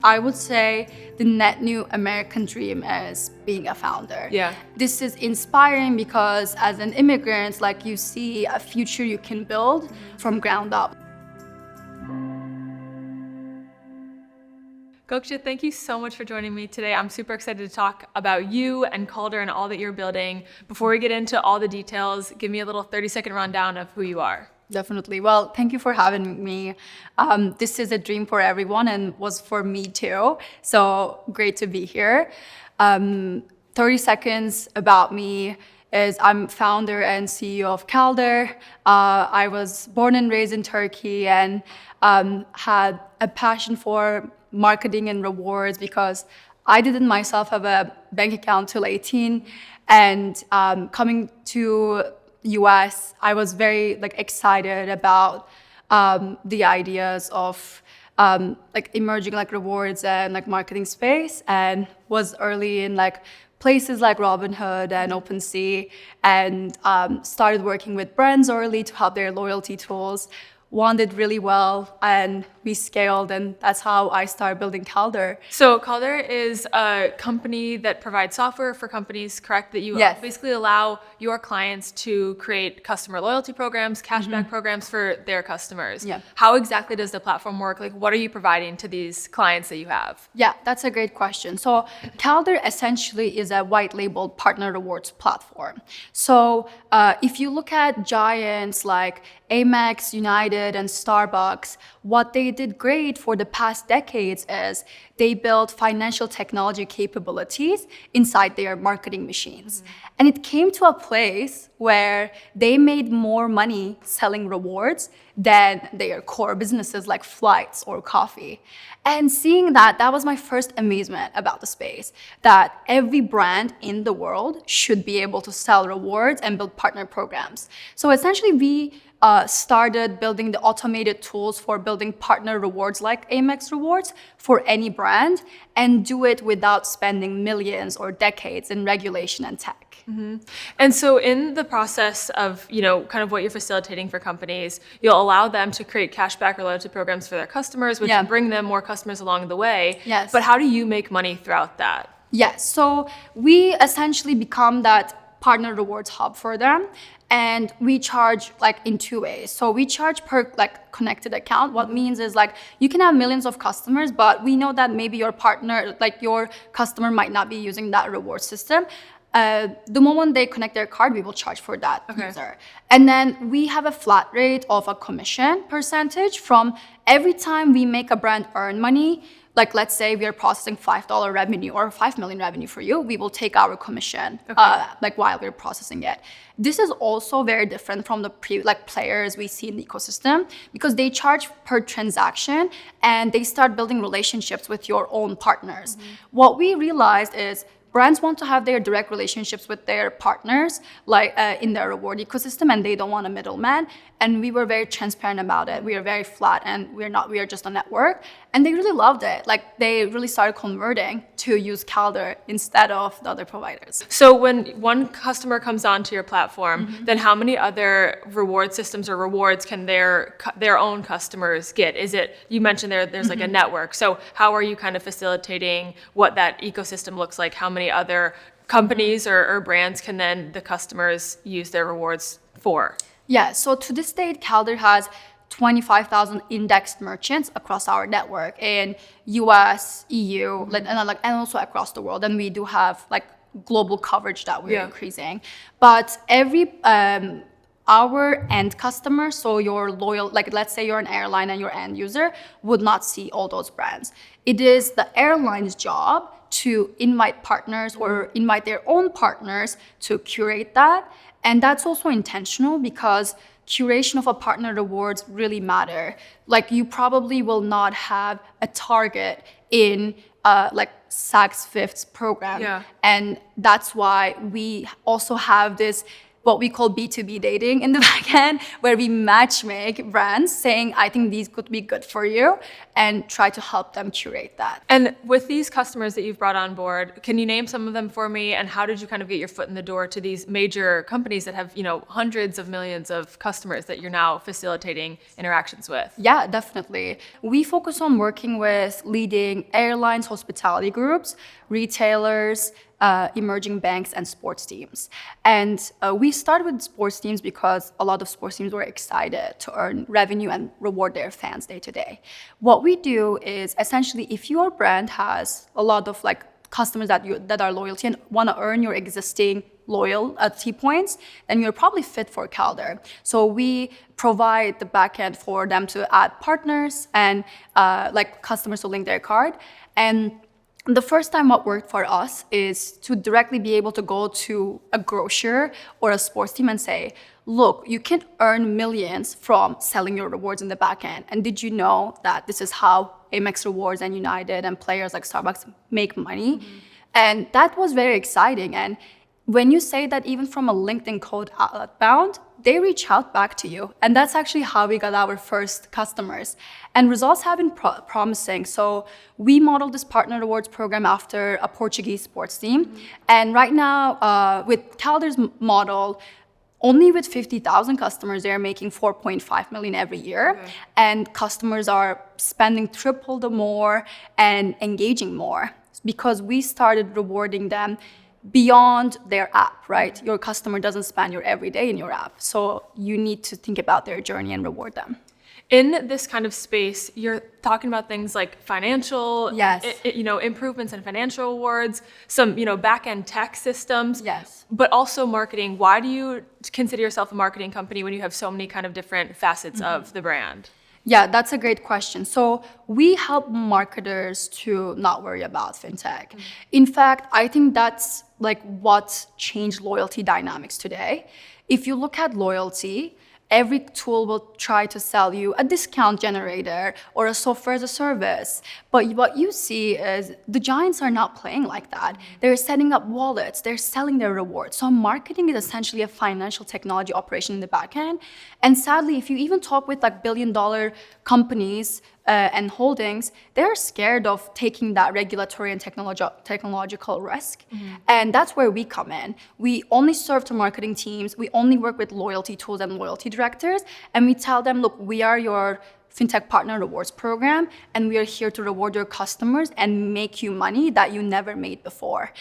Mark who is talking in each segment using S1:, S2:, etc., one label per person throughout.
S1: I would say the net new American dream is being a founder.
S2: Yeah.
S1: This is inspiring because as an immigrant, like you see a future you can build from ground up.
S2: Gökçe, thank you so much for joining me today. I'm super excited to talk about you and Calder and all that you're building. Before we get into all the details, give me a little 30-second rundown of who you are.
S1: Definitely. Well, thank you for having me. This is a dream for everyone and was for me too. So great to be here. 30 seconds about me is I'm founder and CEO of Calder. I was born and raised in Turkey and had a passion for marketing and rewards because I didn't myself have a bank account till 18. And coming to US, I was very excited about the ideas of emerging rewards and marketing space, and was early in places like Robinhood and OpenSea, and started working with brands early to help their loyalty tools. One did really well and we scaled, and that's how I started building Calder.
S2: So Calder is a company that provides software for companies, correct? That you
S1: Yes.
S2: basically allow your clients to create customer loyalty programs, cashback programs for their customers.
S1: Yeah.
S2: How exactly does the platform work? What are you providing to these clients that you have?
S1: Yeah, that's a great question. So Calder essentially is a white labeled partner rewards platform. So if you look at giants like Amex, United, and Starbucks, what they did great for the past decades is they built financial technology capabilities inside their marketing machines. And it came to a place where they made more money selling rewards than their core businesses like flights or coffee. And seeing that, that was my first amazement about the space, that every brand in the world should be able to sell rewards and build partner programs. So essentially, we started building the automated tools for building partner rewards like Amex Rewards for any brand, and do it without spending millions or decades in regulation and tech.
S2: And so in the process of, kind of what you're facilitating for companies, you'll allow them to create cashback or loyalty programs for their customers, which
S1: Yeah.
S2: bring them more customers along the way.
S1: Yes.
S2: But how do you make money throughout that?
S1: Yes, so we essentially become that partner rewards hub for them, and we charge in two ways. So we charge per connected account. What means is you can have millions of customers, but we know that maybe your partner, your customer might not be using that reward system. The moment they connect their card, we will charge for that user. And then we have a flat rate of a commission percentage from every time we make a brand earn money. Let's say we are processing $5 revenue or $5 million revenue for you, we will take our commission while we're processing it. This is also very different from the players we see in the ecosystem, because they charge per transaction and they start building relationships with your own partners. What we realized is brands want to have their direct relationships with their partners, in their reward ecosystem, and they don't want a middleman. And we were very transparent about it. We are very flat, and we are just a network. And they really loved it. They really started converting to use Calder instead of the other providers.
S2: So when one customer comes onto your platform, then how many other reward systems or rewards can their own customers get? You mentioned there's a network. So how are you kind of facilitating what that ecosystem looks like? How many other companies or brands can then the customers use their rewards for?
S1: Yeah, so to this date, Calder has 25,000 indexed merchants across our network in US, EU, and also across the world. And we do have global coverage that we're increasing. But our end customer, so your loyal, let's say you're an airline and your end user, would not see all those brands. It is the airline's job to invite partners or invite their own partners to curate that. And that's also intentional because curation of a partner rewards really matter. You probably will not have a Target in Saks Fifth's program.
S2: Yeah.
S1: And that's why we also have this what we call B2B dating in the back end, where we matchmake brands saying, I think these could be good for you, and try to help them curate that.
S2: And with these customers that you've brought on board, can you name some of them for me? And how did you kind of get your foot in the door to these major companies that have, hundreds of millions of customers that you're now facilitating interactions with?
S1: Yeah, definitely. We focus on working with leading airlines, hospitality groups, retailers, emerging banks, and sports teams. And we started with sports teams because a lot of sports teams were excited to earn revenue and reward their fans day to day. What we do is essentially, if your brand has a lot of customers that are loyalty and want to earn your existing loyalty points, then you're probably fit for Calder. So we provide the backend for them to add partners and customers to link their card. And the first time what worked for us is to directly be able to go to a grocer or a sports team and say, look, you can earn millions from selling your rewards in the back end. And did you know that this is how Amex Rewards and United and players like Starbucks make money? Mm-hmm. And that was very exciting. And when you say that even from a LinkedIn code outbound, they reach out back to you. And that's actually how we got our first customers. And results have been promising. So we modeled this partner rewards program after a Portuguese sports team. Mm-hmm. And right now, with Calder's model, only with 50,000 customers, they're making 4.5 million every year. Okay. And customers are spending triple the more and engaging more because we started rewarding them beyond their app, right? Your customer doesn't spend your every day in your app. So you need to think about their journey and reward them.
S2: In this kind of space, you're talking about things like financial,
S1: yes,
S2: improvements in financial rewards, some, back-end tech systems,
S1: yes,
S2: but also marketing. Why do you consider yourself a marketing company when you have so many kind of different facets mm-hmm. of the brand?
S1: Yeah, that's a great question. So we help marketers to not worry about fintech. Mm-hmm. In fact, I think that's what changed loyalty dynamics today. If you look at loyalty, every tool will try to sell you a discount generator or a software as a service. But what you see is the giants are not playing like that. They're setting up wallets, they're selling their rewards. So marketing is essentially a financial technology operation in the back end. And sadly, if you even talk with billion-dollar companies and holdings, they're scared of taking that regulatory and technological risk. Mm-hmm. And that's where we come in. We only serve to marketing teams. We only work with loyalty tools and loyalty directors. And we tell them, look, we are your fintech partner rewards program, and we are here to reward your customers and make you money that you never made before.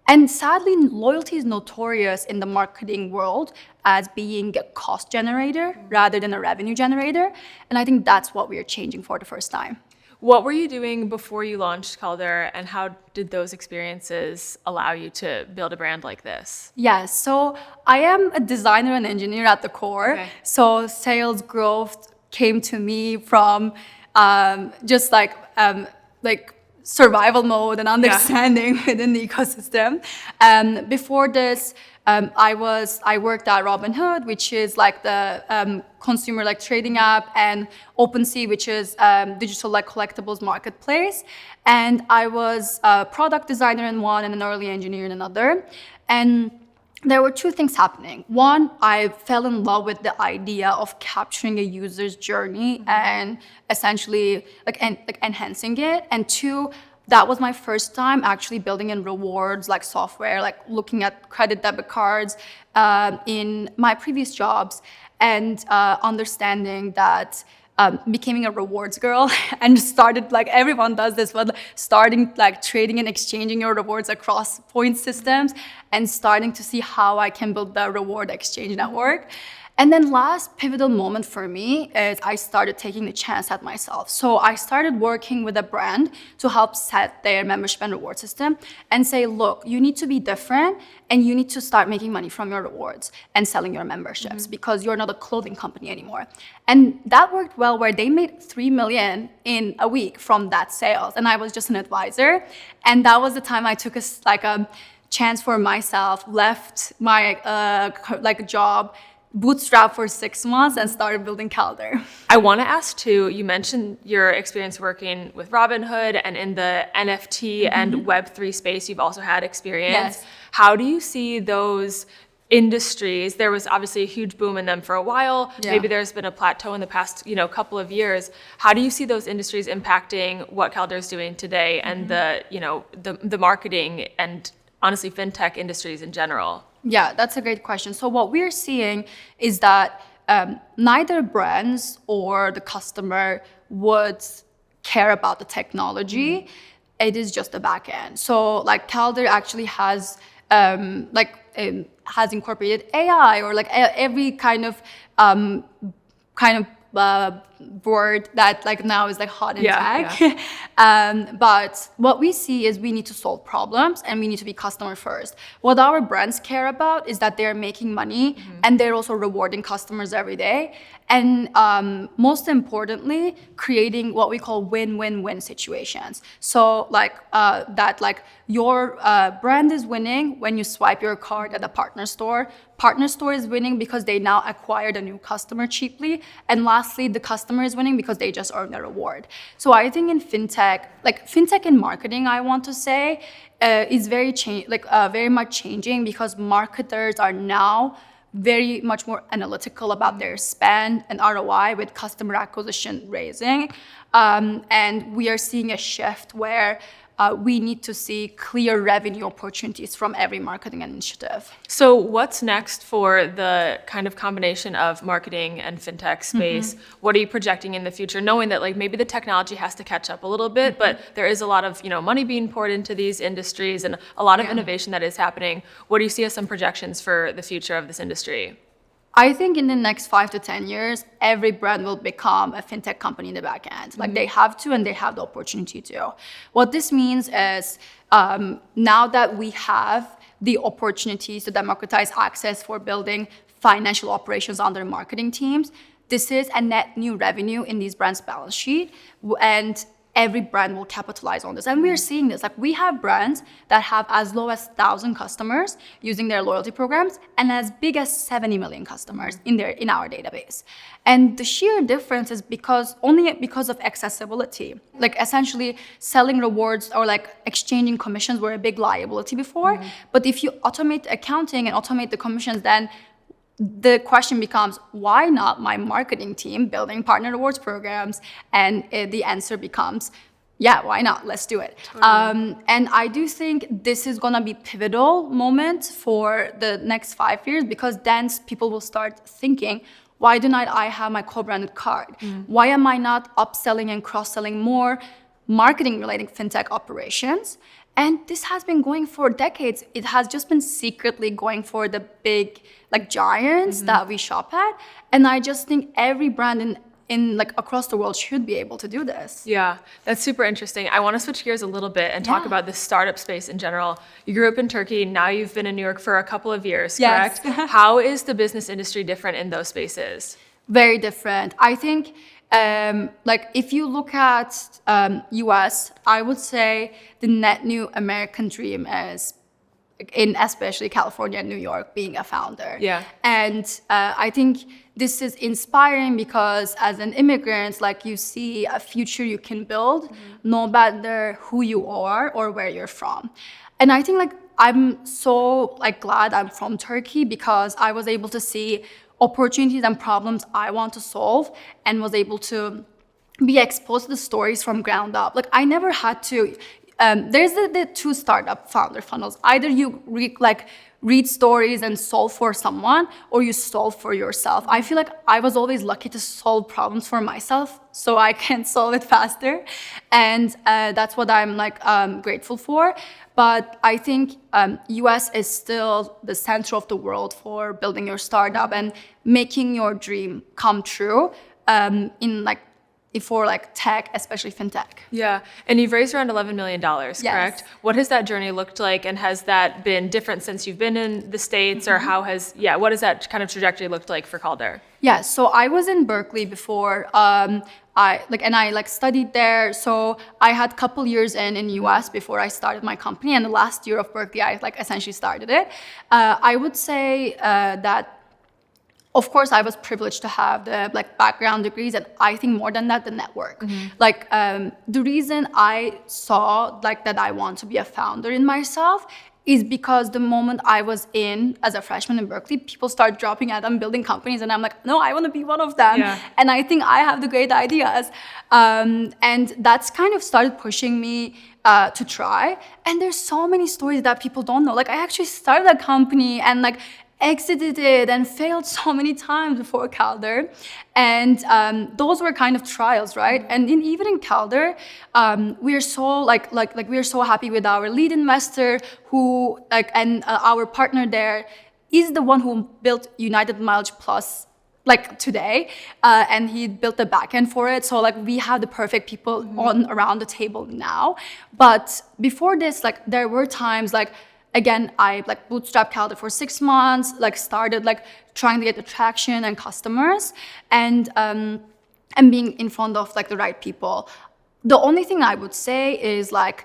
S1: And sadly, loyalty is notorious in the marketing world as being a cost generator rather than a revenue generator. And I think that's what we are changing for the first time.
S2: What were you doing before you launched Calder, and how did those experiences allow you to build a brand like this?
S1: Yes, so I am a designer and engineer at the core. Okay. So sales growth came to me from just survival mode and understanding within the ecosystem. Before this, I worked at Robinhood, which is the consumer trading app, and OpenSea, which is digital collectibles marketplace. And I was a product designer in one and an early engineer in another. And there were two things happening. One, I fell in love with the idea of capturing a user's journey mm-hmm. and essentially enhancing it. And two, that was my first time actually building in rewards software, looking at credit debit cards in my previous jobs, and understanding that becoming a rewards girl and started everyone does this, but starting trading and exchanging your rewards across point systems and starting to see how I can build the reward exchange network. And then last pivotal moment for me is I started taking the chance at myself. So I started working with a brand to help set their membership and reward system and say, look, you need to be different and you need to start making money from your rewards and selling your memberships mm-hmm. because you're not a clothing company anymore. And that worked well, where they made 3 million in a week from that sales. And I was just an advisor. And that was the time I took a chance for myself, left my job, bootstrap for 6 months, and started building Calder.
S2: I want to ask too, you mentioned your experience working with Robinhood, and in the NFT mm-hmm. and Web3 space, you've also had experience. Yes. How do you see those industries, there was obviously a huge boom in them for a while.
S1: Yeah.
S2: Maybe there's been a plateau in the past, couple of years. How do you see those industries impacting what Calder is doing today and the marketing and honestly fintech industries in general?
S1: Yeah, that's a great question. So what we're seeing is that neither brands or the customer would care about the technology. It is just the back end. So like Calder actually has has incorporated AI or like every kind of word that like now is like hot in tech. Yeah. But what we see is we need to solve problems and we need to be customer first. What our brands care about is that they're making money and they're also rewarding customers every day. And most importantly, creating what we call win-win-win situations. So like your brand is winning when you swipe your card at a partner store. Partner store is winning because they now acquired a new customer cheaply. And lastly, the customer is winning because they just earned a reward. So I think in fintech, fintech and marketing, I want to say, is very much changing because marketers are now very much more analytical about their spend and ROI with customer acquisition raising. And we are seeing a shift where we need to see clear revenue opportunities from every marketing initiative.
S2: So what's next for the kind of combination of marketing and fintech space? What are you projecting in the future, knowing that like maybe the technology has to catch up a little bit, but there is a lot of money being poured into these industries and a lot of innovation that is happening. What do you see as some projections for the future of this industry?
S1: I think in the next 5 to 10 years, every brand will become a fintech company in the back end. Like they have to, and they have the opportunity to. What this means is now that we have the opportunities to democratize access for building financial operations on their marketing teams, this is a net new revenue in these brands' balance sheet. And every brand will capitalize on this. And we're seeing this. Like we have brands that have as low as 1,000 customers using their loyalty programs and as big as 70 million customers in our database. And the sheer difference is only because of accessibility. Like essentially selling rewards or like exchanging commissions were a big liability before. But if you automate accounting and automate the commissions, then the question becomes, why not my marketing team building partner rewards programs? And the answer becomes, yeah, why not? Let's do it. Totally. And I do think this is going to be pivotal moment for the next 5 years because then people will start thinking, why do not I have my co-branded card? Why am I not upselling and cross-selling more marketing-related fintech operations? And this has been going for decades. It has just been secretly going for the big giants that we shop at. And I just think every brand in across the world should be able to do this.
S2: Yeah, that's super interesting. I want to switch gears a little bit and talk about the startup space in general. You grew up in Turkey, now you've been in New York for a couple of years, correct? Yes. How is the business industry different in those spaces?
S1: Very different. I think if you look at US, I would say the net new American dream is in especially California and New York being a founder.
S2: Yeah.
S1: And I think this is inspiring because as an immigrant, you see a future you can build no matter who you are or where you're from. And I think I'm so glad I'm from Turkey because I was able to see opportunities and problems I want to solve and was able to be exposed to the stories from ground up. I never had to, there's the two startup founder funnels. Either you read stories and solve for someone or you solve for yourself. I feel like I was always lucky to solve problems for myself so I can solve it faster. And that's what I'm grateful for. But I think US is still the center of the world for building your startup and making your dream come true for tech, especially fintech.
S2: Yeah, and you've raised around $11 million, correct?
S1: Yes.
S2: What has that journey looked like, and has that been different since you've been in the States, or what has that kind of trajectory looked like for Calder?
S1: Yeah, so I was in Berkeley before. I studied there. So I had a couple years in US before I started my company, and the last year of Berkeley, I essentially started it. I would say that. Of course, I was privileged to have the background degrees, and I think more than that, the network. The reason I saw that I want to be a founder in myself is because the moment I was in as a freshman in Berkeley, people start dropping out and building companies, and I'm like, no, I want to be one of them.
S2: Yeah.
S1: And I think I have the great ideas. And that's kind of started pushing me to try. And there's so many stories that people don't know. Like, I actually started a company and like exited it and failed so many times before Calder. And those were kind of trials, right? And even in Calder, we are so we are so happy with our lead investor who and our partner there is the one who built United Mileage Plus like today, and he built the backend for it. So like we have the perfect people on around the table now. But before this, like there were times like, again, I like bootstrapped Calder for 6 months, like started like trying to get the traction and customers and being in front of like the right people. The only thing I would say is like,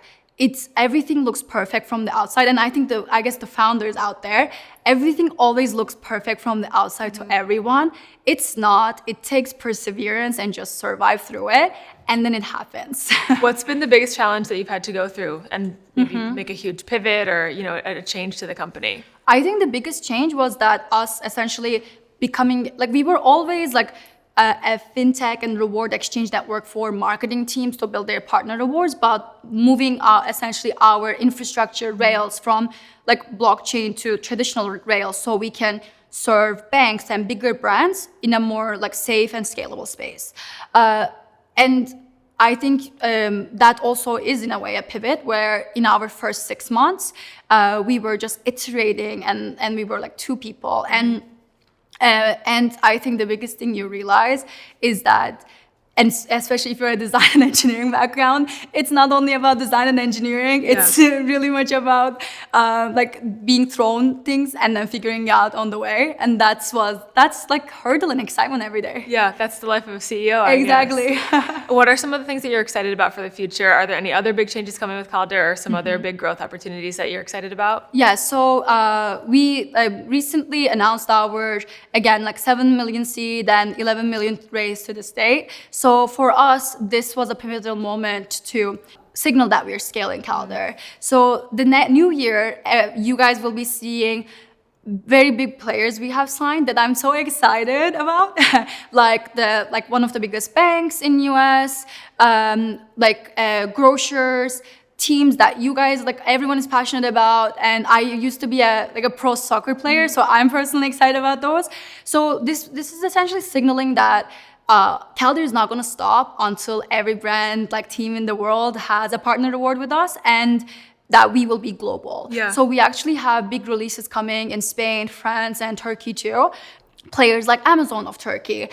S1: everything looks perfect from the outside. And I think I guess the founders out there, everything always looks perfect from the outside to everyone. It's not. It takes perseverance and just survive through it. And then it happens.
S2: What's been the biggest challenge that you've had to go through and maybe make a huge pivot or, a change to the company?
S1: I think the biggest change was that us essentially becoming, like we were always like a fintech and reward exchange network for marketing teams to build their partner rewards, but moving essentially our infrastructure rails from like blockchain to traditional rails so we can serve banks and bigger brands in a more like safe and scalable space. And I think that also is in a way a pivot where in our first 6 months, we were just iterating and we were like 2 people. And I think the biggest thing you realize is that, and especially if you're a design and engineering background, it's not only about design and engineering, it's really much about like being thrown things and then figuring out on the way. And that's like hurdle and excitement every day.
S2: Yeah, that's the life of a CEO,
S1: Exactly.
S2: What are some of the things that you're excited about for the future? Are there any other big changes coming with Calder or some other big growth opportunities that you're excited about?
S1: Yeah, so we recently announced our, again, like 7 million seed and 11 million raised to the state. So for us, this was a pivotal moment to signal that we're scaling Calder. So the new year, you guys will be seeing very big players we have signed that I'm so excited about, like one of the biggest banks in US, grocers, teams that you guys, like everyone is passionate about. And I used to be a pro soccer player, so I'm personally excited about those. So this is essentially signaling that Calder is not going to stop until every brand, like team in the world has a partner reward with us, and that we will be global.
S2: Yeah.
S1: So we actually have big releases coming in Spain, France, and Turkey too. Players like Amazon of Turkey.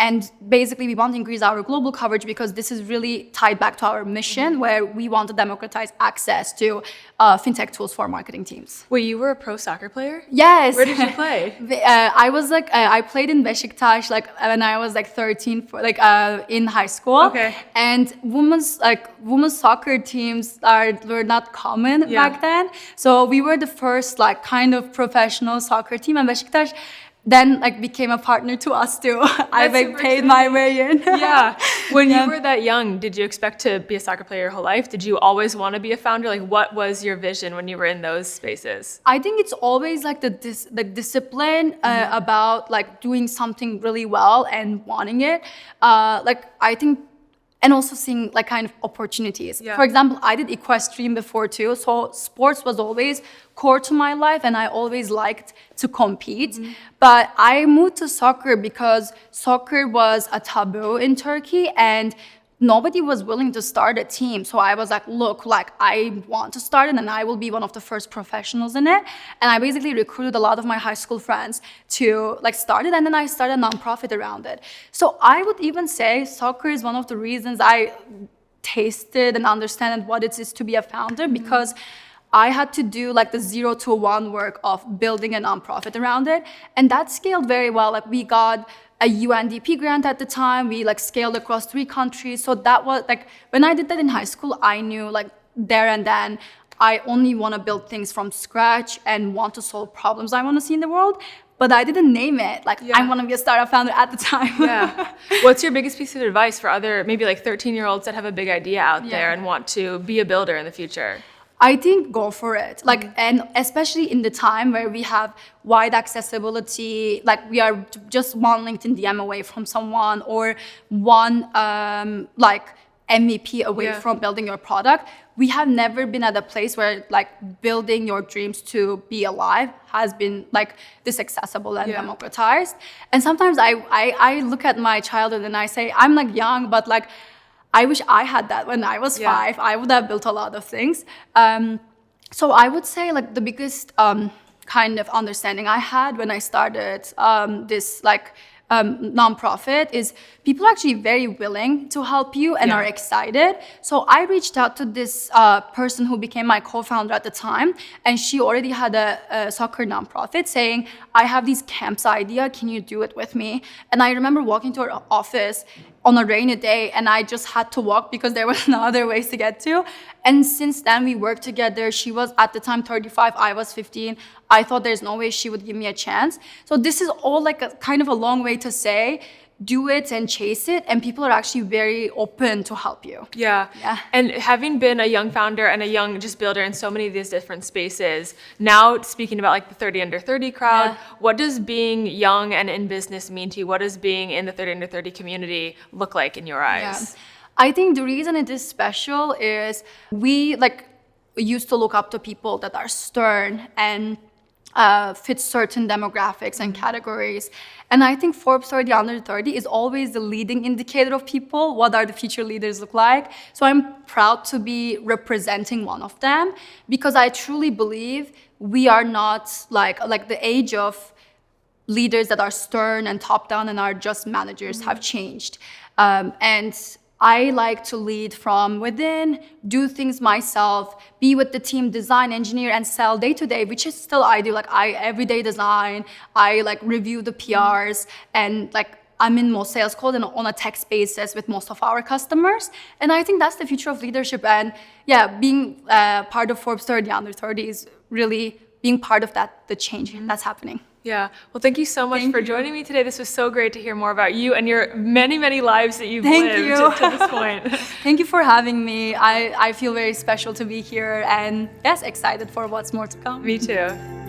S1: And basically, we want to increase our global coverage because this is really tied back to our mission, where we want to democratize access to fintech tools for marketing teams.
S2: Wait, you were a pro soccer player?
S1: Yes.
S2: Where did you play?
S1: I played in Beşiktaş when I was 13, in high school.
S2: Okay.
S1: And women's soccer teams were not common back then. So we were the first kind of professional soccer team, and Beşiktaş then became a partner to us too. I paid my way in.
S2: Yeah. When you were that young, did you expect to be a soccer player your whole life? Did you always want to be a founder? Like, what was your vision when you were in those spaces?
S1: I think it's always the discipline about doing something really well and wanting it. I think. And also seeing kind of opportunities.
S2: Yeah.
S1: For example, I did equestrian before too, so sports was always core to my life, and I always liked to compete. But I moved to soccer because soccer was a taboo in Turkey, and nobody was willing to start a team. So I was look, I want to start it, and I will be one of the first professionals in it. And I basically recruited a lot of my high school friends to start it, and then I started a nonprofit around it. So I would even say soccer is one of the reasons I tasted and understand what it is to be a founder, because I had to do the 0 to 1 work of building a nonprofit around it. And that scaled very well. We got a UNDP grant at the time. We scaled across 3 countries. So that was when I did that in high school, I knew there and then I only want to build things from scratch and want to solve problems I want to see in the world. But I didn't name it. I want to be a startup founder at the time.
S2: Yeah. What's your biggest piece of advice for other maybe 13-year-olds that have a big idea out there and want to be a builder in the future?
S1: I think go for it. Like, and especially in the time where we have wide accessibility, like we are just one LinkedIn DM away from someone or one like MVP away from building your product. We have never been at a place where like building your dreams to be alive has been like this accessible and democratized. And sometimes I look at my childhood and I say, I'm like young, but like I wish I had that when I was 5. I would have built a lot of things. So I would say like the biggest kind of understanding I had when I started this like nonprofit is people are actually very willing to help you and are excited. So I reached out to this person who became my co-founder at the time, and she already had a soccer nonprofit saying, I have these camps idea, can you do it with me? And I remember walking to her office on a rainy day, and I just had to walk because there were no other ways to get to. And since then we worked together. She was at the time 35, I was 15. I thought there's no way she would give me a chance. So this is all like a kind of a long way to say, do it and chase it, and people are actually very open to help you.
S2: Yeah. And having been a young founder and a young just builder in so many of these different spaces, now speaking about like the 30 under 30 crowd, what does being young and in business mean to you? What does being in the 30 under 30 community look like in your eyes?
S1: I think the reason it is special is we like used to look up to people that are stern and fit certain demographics and categories. And I think Forbes 30 under 30 is always the leading indicator of people. What are the future leaders look like? So I'm proud to be representing one of them, because I truly believe we are not like the age of leaders that are stern and top down and are just managers have changed. And I like to lead from within, do things myself, be with the team, design, engineer, and sell day to day, which is still I do. Like I everyday design, I like review the PRs, and like I'm in most sales calls and on a text basis with most of our customers. And I think that's the future of leadership. And yeah, being part of Forbes 30 under 30 is really being part of that, the change that's happening.
S2: Yeah. Well, thank you so much for joining me today. This was so great to hear more about you and your many, many lives that you've lived to this point.
S1: Thank you for having me. I feel very special to be here, and yes, excited for what's more to come.
S2: Me too.